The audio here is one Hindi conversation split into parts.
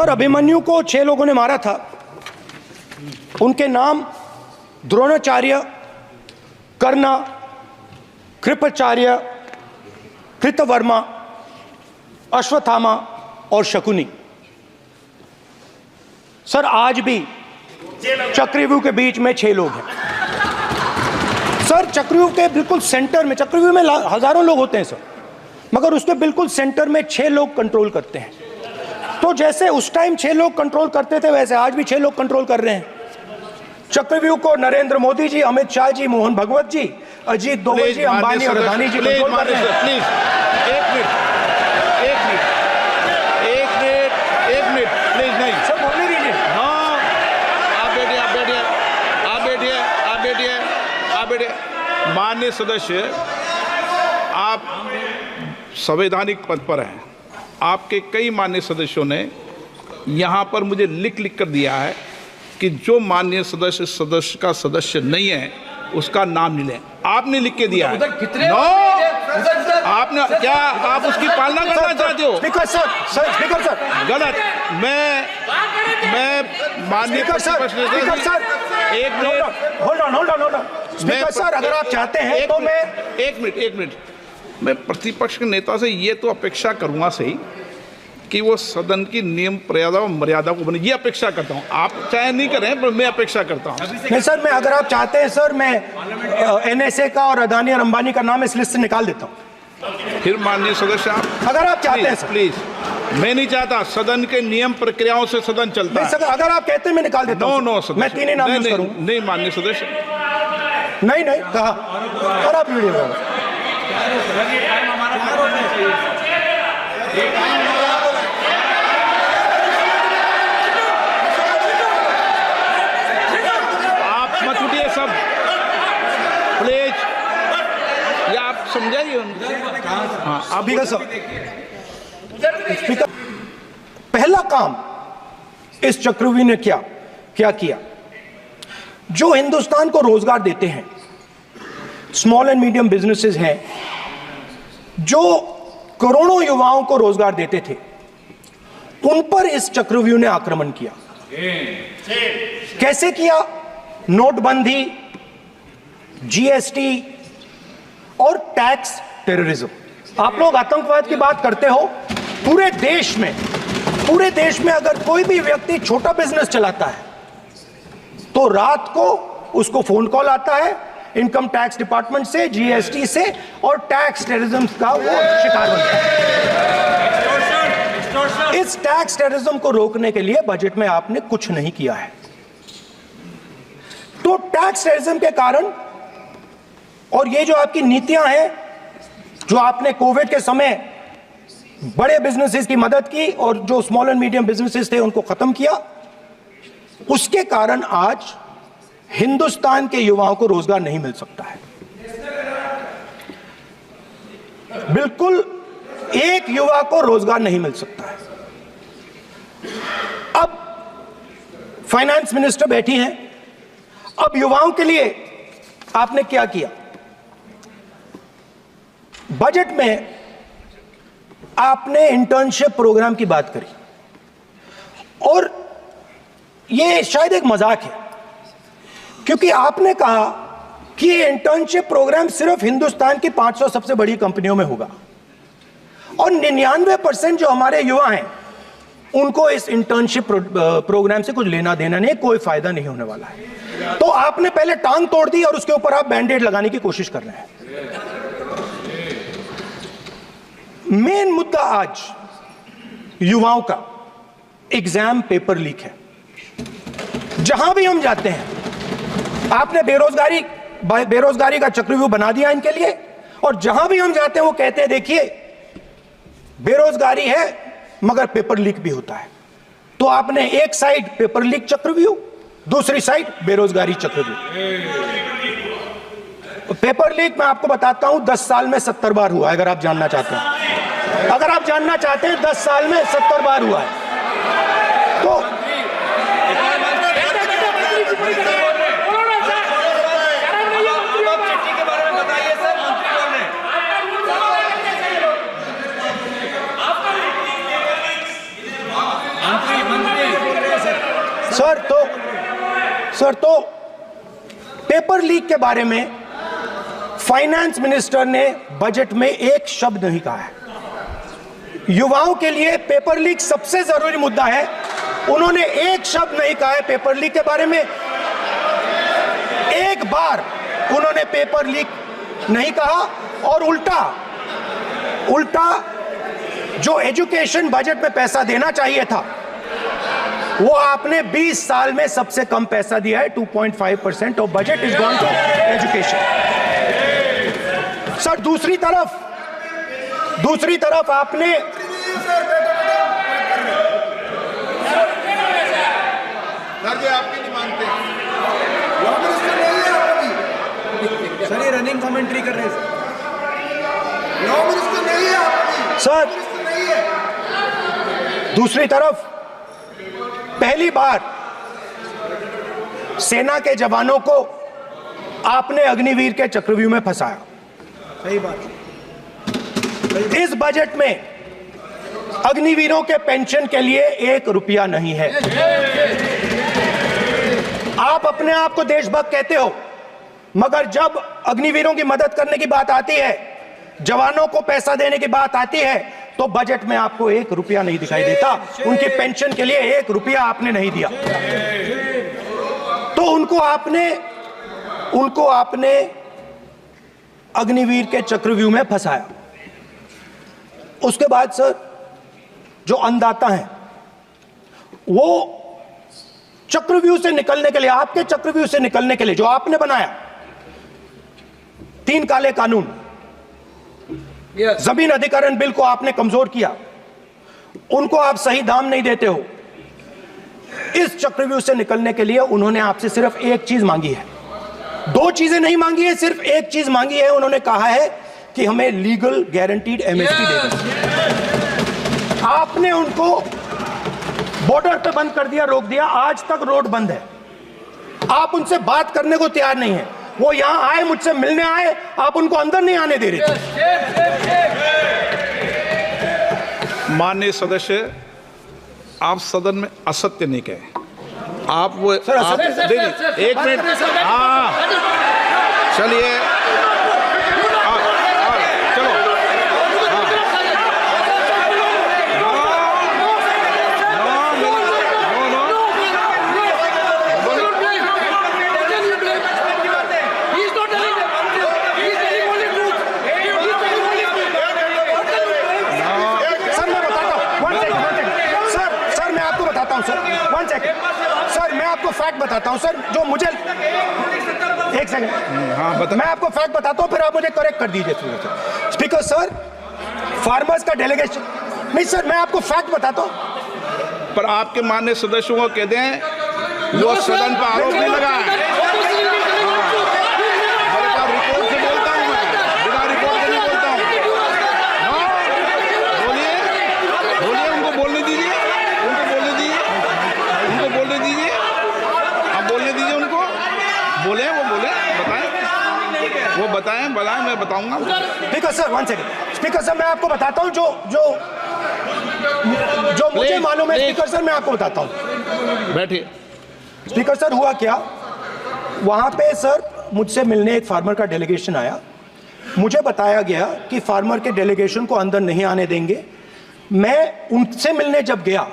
सर, अभिमन्यु को 6 लोगों ने मारा था। उनके नाम द्रोणाचार्य, कर्ण, कृपाचार्य, कृतवर्मा, अश्वत्थामा और शकुनी। सर, आज भी चक्रव्यूह के बीच में 6 लोग हैं। सर, चक्रव्यूह के बिल्कुल सेंटर में, चक्रव्यूह में हजारों लोग होते हैं सर, मगर उसके बिल्कुल सेंटर में 6 लोग कंट्रोल करते हैं। तो जैसे उस टाइम 6 लोग कंट्रोल करते थे, वैसे आज भी 6 लोग कंट्रोल कर रहे हैं। चक्रव्यूह को नरेंद्र मोदी जी, अमित शाह जी, मोहन भगवत जी, अजीत दोवल जी, अंबानी और अदानी जी कंट्रोल कर रहे हैं। प्लीज एक मिनट प्लीज। नहीं सर, बोलने दीजिए। हाँ, आप बैठिए। माननीय सदस्य, आप संवैधानिक पद पर हैं। आपके कई माननीय सदस्यों ने यहाँ पर मुझे लिख कर दिया है कि जो माननीय सदस्य का सदस्य नहीं है उसका नाम नहीं लें। आपने लिख के दिया है। नो, आपने क्या, आप उसकी पालना करना चाहते हो? स्पीकर सर, गलत। मैं माननीय एक minute, hold on. Speaker sir, अगर आप चाहते हैं तो मैं एक मिनट मैं प्रतिपक्ष के नेता से ये तो अपेक्षा करूंगा सही कि वो सदन की नियम मर्यादा को बने, ये अपेक्षा करता हूं। आप चाहे नहीं करें, पर मैं अपेक्षा करता हूं। नहीं सर, मैं, अगर आप चाहते हैं सर, मैं NSA का और अदानी और अंबानी का नाम इस लिस्ट से निकाल देता हूं। फिर माननीय सदस्य, आप अगर आप चाहते हैं सर। प्लीज, मैं नहीं चाहता। सदन के नियम प्रक्रियाओं से सदन चलता है। अगर आप कहते हैं मैं निकाल देता हूं। नो सदस्य, मैं 3 ही नाम यूज करूं। नहीं माननीय सदस्य, नहीं कहा। और आप वीडियो प्लीज, या आप समझाइए उनको। हाँ, आप स्पीकर सर, पहला काम इस चक्रव्यूह ने क्या किया? जो हिंदुस्तान को रोजगार देते हैं, स्मॉल एंड मीडियम बिजनेसेस हैं, जो करोड़ों युवाओं को रोजगार देते थे, उन पर इस चक्रव्यूह ने आक्रमण किया। कैसे किया? नोटबंदी, GST और टैक्स टेररिज्म। आप लोग आतंकवाद की बात करते हो। पूरे देश में अगर कोई भी व्यक्ति छोटा बिजनेस चलाता है तो रात को उसको फोन कॉल आता है इनकम टैक्स डिपार्टमेंट से, GST से, और टैक्स टेररिज्म का वो शिकार बनता है। इस टैक्स टेररिज्म को रोकने के लिए बजट में आपने कुछ नहीं किया है। तो टैक्स टेररिज्म के कारण, और ये जो आपकी नीतियां हैं, जो आपने कोविड के समय बड़े बिजनेसेस की मदद की और जो स्मॉल एंड मीडियम बिजनेसेस थे उनको खत्म किया, उसके कारण आज हिंदुस्तान के युवाओं को रोजगार नहीं मिल सकता है। बिल्कुल एक युवा को रोजगार नहीं मिल सकता है। अब फाइनेंस मिनिस्टर बैठी हैं। अब युवाओं के लिए आपने क्या किया? बजट में आपने इंटर्नशिप प्रोग्राम की बात करी, और यह शायद एक मजाक है, क्योंकि आपने कहा कि ये इंटर्नशिप प्रोग्राम सिर्फ हिंदुस्तान की 500 सबसे बड़ी कंपनियों में होगा, और 99% जो हमारे युवा हैं उनको इस इंटर्नशिप प्रोग्राम से कुछ लेना देना नहीं, कोई फायदा नहीं होने वाला है। तो आपने पहले टांग तोड़ दी और उसके ऊपर आप बैंडेड लगाने की कोशिश कर रहे हैं। मेन मुद्दा आज युवाओं का एग्जाम पेपर लीक है। जहां भी हम जाते हैं, आपने बेरोजगारी का चक्रव्यूह बना दिया इनके लिए, और जहां भी हम जाते हैं वो कहते हैं देखिए बेरोजगारी है मगर पेपर लीक भी होता है। तो आपने एक साइड पेपर लीक चक्रव्यूह, दूसरी साइड बेरोजगारी चक्रव्यूह। पेपर लीक मैं आपको बताता हूं 10 साल में 70 बार हुआ है। अगर आप जानना चाहते हैं, 10 साल में 70 बार हुआ है। तो सर तो पेपर लीक के बारे में फाइनेंस मिनिस्टर ने बजट में एक शब्द नहीं कहा है। युवाओं के लिए पेपर लीक सबसे जरूरी मुद्दा है, उन्होंने एक शब्द नहीं कहा है पेपर लीक के बारे में। एक बार उन्होंने पेपर लीक नहीं कहा और उल्टा जो एजुकेशन बजट में पैसा देना चाहिए था वो आपने 20 साल में सबसे कम पैसा दिया है। 2.5% of budget is gone to education. Sir दूसरी तरफ आपने आपकी नहीं मानते सर, ये रनिंग कमेंट्री कर रहे हैं सर। दूसरी तरफ पहली बार सेना के जवानों को आपने अग्निवीर के चक्रव्यूह में फंसाया। सही बात। इस बजट में अग्निवीरों के पेंशन के लिए 1 रुपया नहीं है। आप अपने आप को देशभक्त कहते हो, मगर जब अग्निवीरों की मदद करने की बात आती है, जवानों को पैसा देने की बात आती है, तो बजट में आपको 1 रुपया नहीं दिखाई देता। उनकी पेंशन के लिए 1 रुपया आपने नहीं दिया। तो उनको आपने अग्निवीर के चक्रव्यूह में फंसाया। उसके बाद सर जो अन्नदाता हैं वो चक्रव्यूह से निकलने के लिए, आपके चक्रव्यूह से निकलने के लिए जो आपने बनाया 3 काले कानून, जमीन अधिग्रहण बिल को आपने कमजोर किया, उनको आप सही दाम नहीं देते हो। इस चक्रव्यूह से निकलने के लिए उन्होंने आपसे सिर्फ एक चीज मांगी है, 2 चीजें नहीं मांगी है, सिर्फ एक चीज मांगी है। उन्होंने कहा है कि हमें लीगल गारंटीड एमएसपी दे दो। आपने उनको बॉर्डर पे बंद कर दिया, रोक दिया, आज तक रोड बंद है। आप उनसे बात करने को तैयार नहीं है। वो यहां आए, मुझसे मिलने आए, आप उनको अंदर नहीं आने दे रहे थे। माननीय सदस्य, आप सदन में असत्य नहीं कहे। आप वो सर, असत्य देखिए, 1 मिनट। हाँ चलिए, चलो। सर मैं आपको फैक्ट बताता हूं सर, जो मुझे एक सेकंड। हाँ बता। मैं आपको फैक्ट बताता हूं, फिर आप मुझे करेक्ट कर दीजिए। स्पीकर सर, फार्मर्स का डेलीगेशन नहीं सर, मैं आपको फैक्ट बताता हूं। पर आपके माननीय सदस्यों को कह दें वो सदन पर आरोप नहीं लगाए। रिपोर्ट से बोलता हूं मैं, बिना रिपोर्ट के नहीं बोलता हूं। बोलिए, उनको बोलने दीजिए, आप बोलने दीजिए उनको। बोले, वो बोले, बताएं, मैं बताऊंगा। Speaker sir 1 second. Speaker sir मैं आपको बताता हूं जो मुझे मालूम है। स्पीकर सर मैं आपको बताता हूं। बैठिए। स्पीकर सर हुआ क्या, वहां पे सर मुझसे मिलने एक फार्मर का डेलीगेशन आया। मुझे बताया गया कि फार्मर के डेलीगेशन को अंदर नहीं आने देंगे। मैं उनसे मिलने जब गया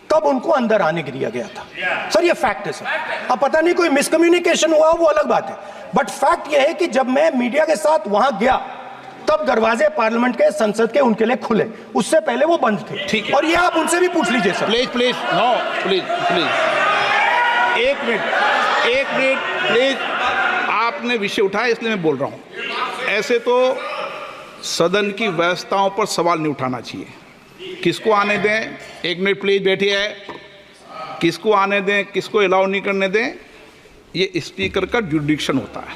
तब उनको अंदर आने के दिया गया था। सर ये फैक्ट है सर। अब पता नहीं कोई मिसकम्युनिकेशन हुआ, वो अलग बात है, बट फैक्ट ये है कि जब मैं मीडिया के साथ वहां गया तब दरवाजे पार्लियामेंट के, संसद के उनके लिए खुले, उससे पहले वो बंद थे। ठीक है। और ये आप उनसे भी पूछ लीजिए sir. Please, no, please. 1 minute, please. आपने विषय उठाया इसलिए मैं बोल रहा हूं। ऐसे तो सदन की व्यवस्थाओं पर सवाल नहीं उठाना चाहिए। किसको आने दें, 1 मिनट प्लीज बैठिए। किसको आने दें, किसको अलाउ नहीं करने दें, ये स्पीकर का जुडिक्शन होता है।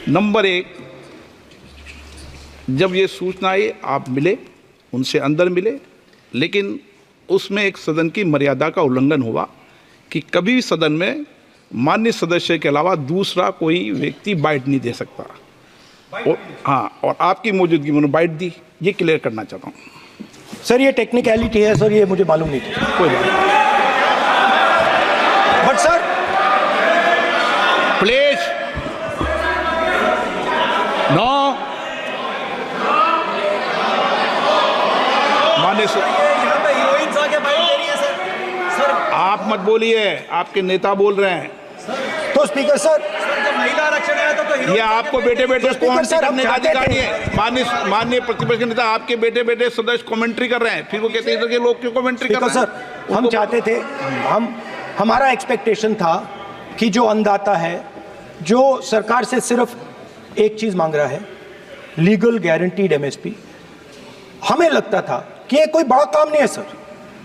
नंबर 1, जब ये सूचना आई आप मिले, उनसे अंदर मिले, लेकिन उसमें एक सदन की मर्यादा का उल्लंघन हुआ कि कभी भी सदन में माननीय सदस्य के अलावा दूसरा कोई व्यक्ति बाइट नहीं दे सकता। और आपकी मौजूदगी में बाइट दी, ये क्लियर करना चाहता हूँ। सर ये टेक्निकलिटी है सर, ये मुझे मालूम नहीं थी। कोई बात नहीं। बट आप मत बोलिए, आपके नेता बोल रहे हैं। तो स्पीकर सर, जब महिला आरक्षण आया तो ये आपको बेटे बेटे कमेंट्री सर, हम करने का चाहते अधिकार थे। नहीं है। माननीय प्रतिपक्ष के नेता आपके बेटे बेटे सदस्य कमेंट्री कर रहे हैं, फिर वो कहते हैं कि लोग क्यों कमेंट्री कर स्पीकर रहे सर, हैं। हम चाहते थे, हमारा एक्सपेक्टेशन था कि जो अन्नदाता है, जो सरकार से सिर्फ एक चीज मांग रहा है, लीगल गारंटीड एमएसपी, हमें लगता था कि ये कोई बड़ा काम नहीं है सर,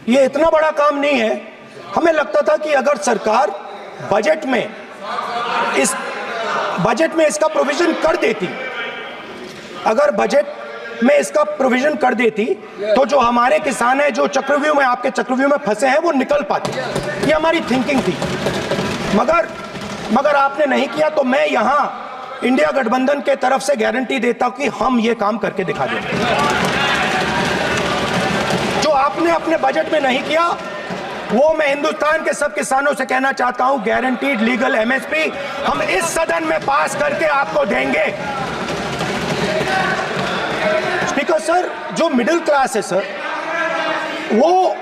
ये इतना बड़ा काम नहीं है। हमें लगता था कि अगर सरकार बजट में इसका प्रोविजन कर देती, अगर बजट में इसका प्रोविजन कर देती, तो जो हमारे किसान हैं, जो चक्रव्यूह में, आपके चक्रव्यूह में फंसे हैं, वो निकल पाते। ये हमारी थिंकिंग थी, मगर आपने नहीं किया। तो मैं यहां इंडिया गठबंधन के तरफ से गारंटी देता हूं कि हम ये काम करके दिखा देंगे। जो आपने अपने बजट में नहीं किया, वो मैं हिंदुस्तान के सब किसानों से कहना चाहता हूं, गारंटीड लीगल एमएसपी हम इस सदन में पास करके आपको देंगे। स्पीकर सर, जो मिडिल क्लास है सर, वो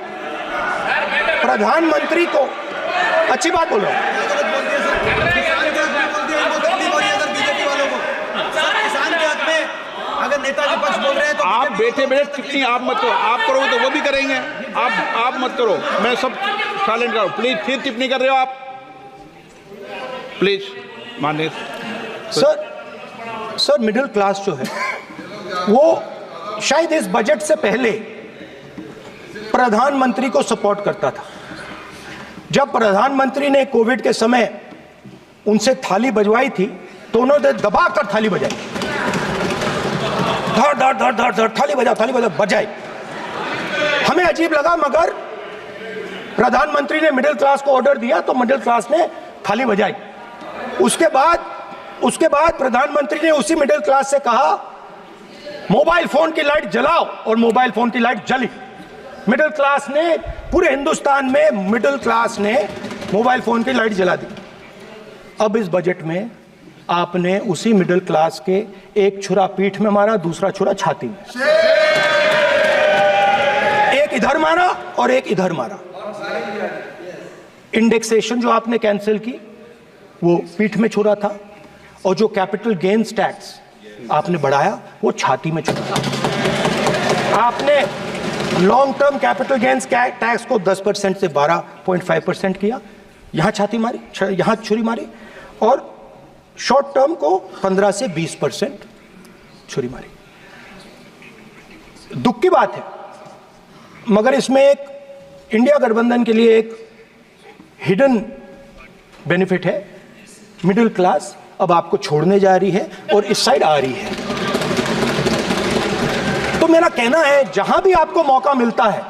प्रधानमंत्री को, अच्छी बात बोल रहा हूं, अगर नेता विपक्ष बोल रहे हैं तो आप बेटे बेटे टिप्पणी आप मत करो, आप करोगे तो वो भी करेंगे। आप मत करो, मैं सब साइलेंट करो प्लीज। फिर टिप्पणी कर रहे हो आप, प्लीज माननीय सर मिडिल क्लास जो है, वो शायद इस बजट से पहले प्रधानमंत्री को सपोर्ट करता था। जब प्रधानमंत्री ने कोविड के समय उनसे थाली बजवाई थी, तो उन्होंने दबाकर थाली बजाई, धड़ धड़ धड़ धड़ धड़, थाली बजा बजाई। हमें अजीब लगा, मगर प्रधानमंत्री ने मिडिल क्लास को ऑर्डर दिया, तो मिडिल क्लास ने थाली बजाई। उसके बाद प्रधानमंत्री ने उसी मिडिल क्लास से कहा, मोबाइल फोन की लाइट जलाओ, और मोबाइल फोन की लाइट जली। मिडिल क्लास ने, पूरे हिंदुस्तान में मिडिल क्लास ने मोबाइल फोन की लाइट जला दी। अब इस बजट में आपने उसी मिडिल क्लास के एक छुरा पीठ में मारा, दूसरा छुरा छाती में, एक इधर मारा और एक इधर मारा। इंडेक्सेशन जो आपने कैंसिल की, वो पीठ में छुरा था, और जो कैपिटल गेन्स टैक्स आपने बढ़ाया, वो छाती में छुरा। आपने long term capital gains tax को 10% से 12.5% किया, यहां छाती मारी, यहां छुरी मारी, और शॉर्ट टर्म को 15 से 20% छुरी मारी। दुख की बात है, मगर इसमें एक इंडिया गठबंधन के लिए एक हिडन बेनिफिट है। मिडिल क्लास अब आपको छोड़ने जा रही है और इस साइड आ रही है। तो मेरा कहना है, जहां भी आपको मौका मिलता है,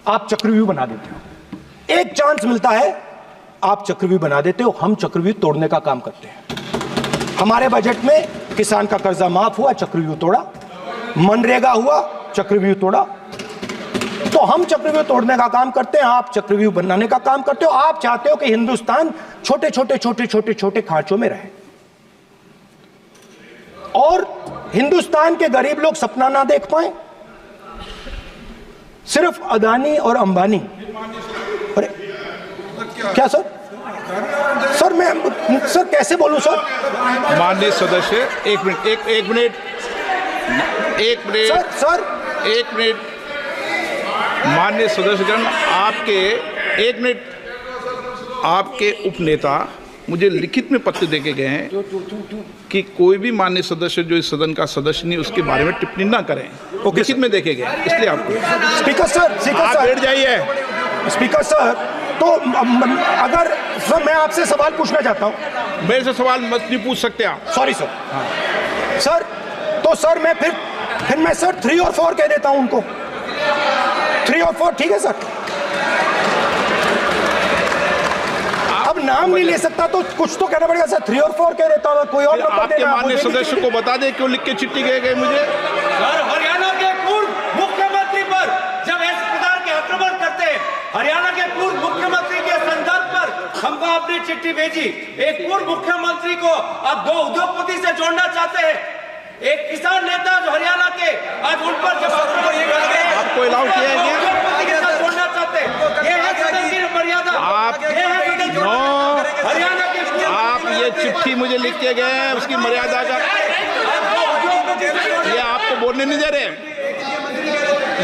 आप चक्रव्यूह बना देते हो। एक चांस मिलता है, आप चक्रव्यूह बना देते हो। हम चक्रव्यूह तोड़ने का काम करते हैं। हमारे बजट में किसान का कर्जा माफ हुआ, चक्रव्यूह तोड़ा। मनरेगा हुआ, चक्रव्यूह तोड़ा। तो हम चक्रव्यूह तोड़ने का काम करते हैं, आप चक्रव्यूह बनाने का काम करते हो। आप चाहते हो कि हिंदुस्तान छोटे छोटे छोटे छोटे छोटे खांचों में रहे, और हिंदुस्तान के गरीब लोग सपना ना देख पाए। सिर्फ अदानी और अंबानी। अरे क्या सर? सर कैसे बोलूं सर? माननीय सदस्य, एक मिनट माननीय सदस्यगण, आपके उपनेता मुझे लिखित में पत्र देके गए हैं कि कोई भी माननीय सदस्य जो इस सदन का सदस्य नहीं, उसके बारे में टिप्पणी ना करें। लिखित में देखे गए, इसलिए आपको स्पीकर सर बैठ जाइए। स्पीकर सर, तो अगर सर मैं आपसे सवाल पूछना चाहता हूं। मेरे से सवाल मत नहीं पूछ सकते आप। Sorry sir. सर तो सर मैं फिर मैं सर 3 और 4 कह देता हूं उनको। 3 और 4 ठीक है सर? अब नाम नहीं ले सकता तो कुछ तो कहना पड़ेगा सर। 3 और 4 कह देता हूं, कोई और नंबर आपके देना। माननीय सदस्य को बता दें क्यों लिख के चिट्ठी गए मुझे। सर, हरियाणा के पूर्व मुख्यमंत्री पर जब इस प्रकार के आक्रमण करते हैं, हरियाणा के पूर्व मुख्यमंत्री के संदर्भ पर हमको आपने चिट्ठी भेजी। एक पूर्व मुख्यमंत्री को आप 2 उद्योगपति से जोड़ना चाहते हैं, एक किसान नेता जो हरियाणा के, आज उन पर जब आक्रमण आपको अलाउ किया है क्या? उद्योगपति के साथ जोड़ना चाहते हैं, ये है सदन की मर्यादा। चिट्ठी मुझे लिख के गए हैं, उसकी मर्यादा का ये आपको बोलने नहीं दे रहे,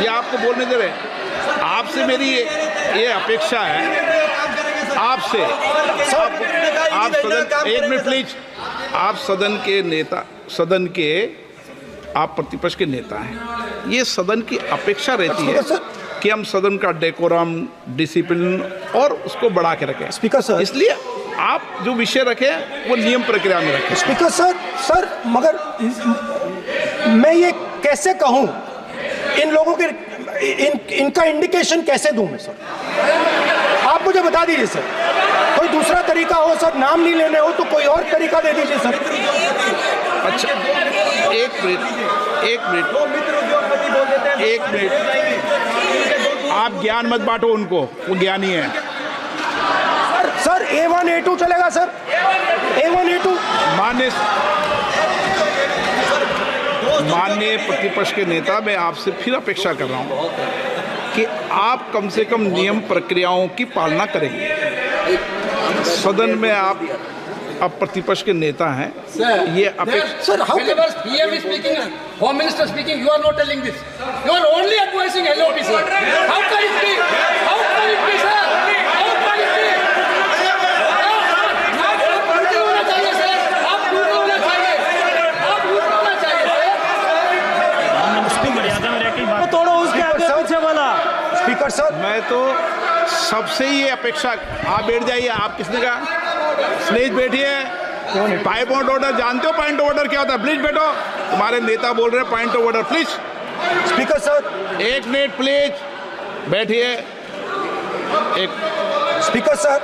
ये आपको बोलने दे रहे। आपसे मेरी ये अपेक्षा है आपसे, आप सदन, एक मिनट प्लीज, आप सदन के नेता, सदन के आप प्रतिपक्ष के नेता हैं, ये सदन की अपेक्षा रहती है कि हम सदन का डेकोरम, डिसिप्लिन और उसको बढ़ा के रखें। स्पीकर सर, इसलिए आप जो विषय रखें वो नियम प्रक्रिया में रखें। स्पीकर सर मगर मैं ये कैसे कहूं, इन लोगों के इनका इंडिकेशन कैसे दूं मैं सर? आप मुझे बता दीजिए सर, कोई दूसरा तरीका हो सर, नाम नहीं लेने हो तो कोई और तरीका दे दीजिए सर। अच्छा, एक मिनट, आप ज्ञान मत बांटो उनको, वो ज्ञानी है। सर A1 A2 चलेगा सर, A1 A2। माननीय प्रतिपक्ष के नेता, मैं आपसे फिर अपेक्षा कर रहा हूं कि आप कम से कम नियम प्रक्रियाओं की पालना करेंगे। सदन में आप अब प्रतिपक्ष के नेता हैं, ये अपेक्षा। Sir how PM is speaking, Home Minister speaking, you are not telling this. You are only advising LOP, sir. How can it be? How can it be, sir? How can it be? आप होना चाहिए सर, आप होना चाहिए, आप होना चाहिए सर। तोड़ो उसके आगे पीछे वाला। स्पीकर सर, मैं तो सबसे ये अपेक्षा, आप बैठ जाइए। आप किसने कहा? प्लीज बैठिए। पॉइंट ऑफ ऑर्डर जानते हो? पॉइंट ऑफ ऑर्डर क्या होता है? प्लीज बैठो। तुम्हारे नेता बोल रहे हैं point of order, please. Speaker sir, एक मिनट प्लीज बैठिए। एक स्पीकर सर,